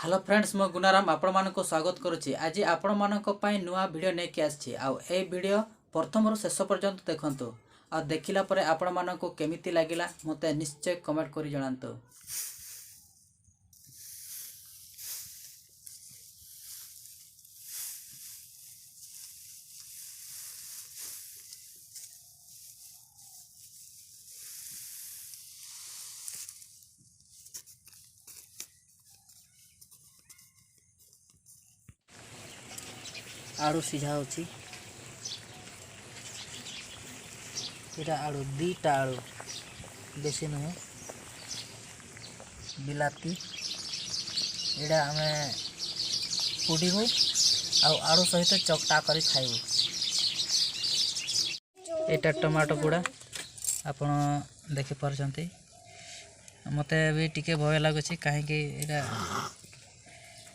Hello friends मो गुनाराम आपण मानको स्वागत करुच्ची। आज आपण मानको पई नुआ वीडियो नेकी आछि। आ ए वीडियो प्रथम शेष पर्यंत देखंतु। आ देखिला परे आपण मानको केमिति लागिला मते निश्चय कमेंट करि जणांतु। आलू सिझा होची। एटा आलू दीटा आलू बेसी नुहे बिलाती एटा हमें पुडीबो आलू सहित चकटा करी खाइबो। एटा टमाटो पुड़ा आपण देखि परछंती। मते भी टिके भय लागुची काहे कि एटा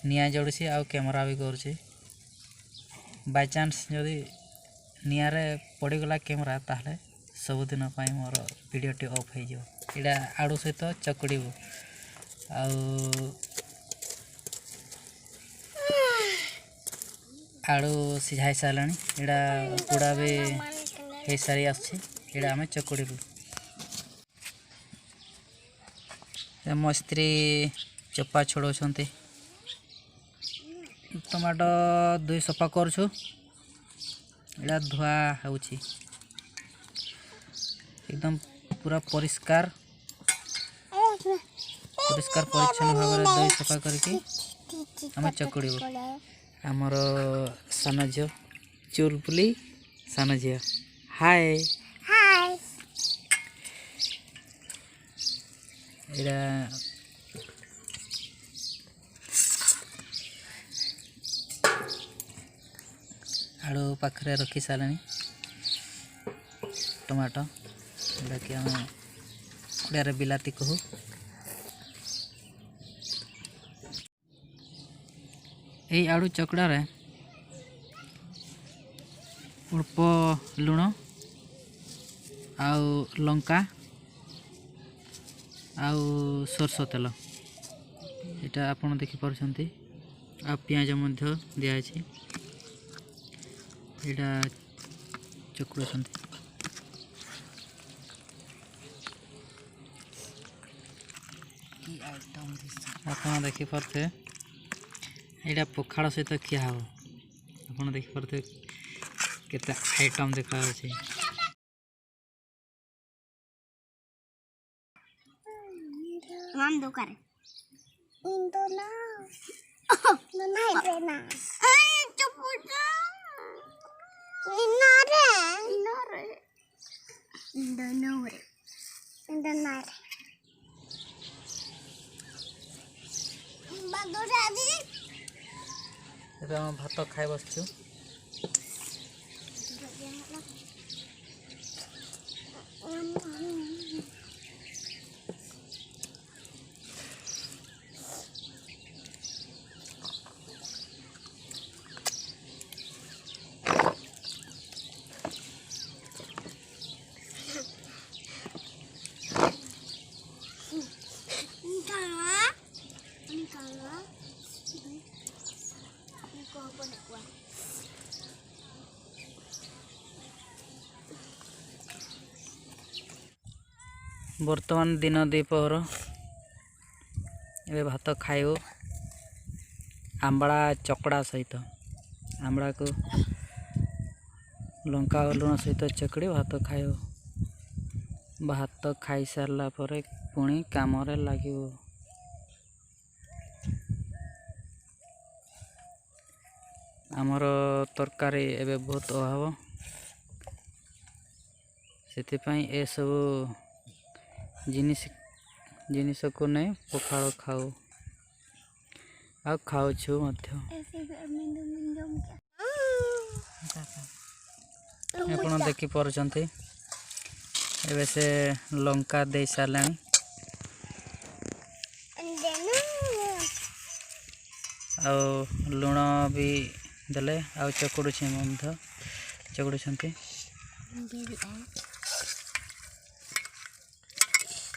निया जडुची आ कैमरा भी करछि। बाय चांस जदि नियारे पड़गला कैमरा ताहले सबुदिन मोर वीडियोटी ऑफ हो जाए। यहाँ आलू सहित चकड़ू आलू सिझाई सारा यहाँ पूरा भी हो सारी आम चकड़ू। मो स्त्री चोपा छोड़ाउछंती। टमाटो दुई सफा करछु। एटा धुआ होउछि एकदम पूरा परिष्कार परिच्छन्न भाव में दुई सफा करके आम चकड़ू। आमर सान झील चुलबुली सान झील हाय एटा आलू पाखरे रखी सारे टमाटो जोटा कि आम ओडिया बिलाती कहू। यही आलू चकड़ा रे अल्प लुण आउ लंका आउ सरसो तेल यहाँ आपड़ देखिपे आ पियाज दिखाई यहाँ चकुड़ आप देखिपे यहाँ पखाड़ सहित खिया हम आप देखिपे केते आइटम देखा भात खाई बसचु। वर्तमान दिन द्विपहर ए भात खाइबो आंबड़ा चकड़ा सहित आंबड़ा को लंका और लुण सहित चकड़ी भात खाइबो। भात खाई सारला परे पुणी काम रे लागिबो। आमर तरकारी एबे बहुत अभाव से ए सब जिनिस को नहीं पखाड़ खाऊ आ खाऊछु मध्य। आपण देखि परछंती एबे से लंका दे सारलानी आ लुण भी देले आ चकुड़ुछि मध्य चकुड़ुछंती।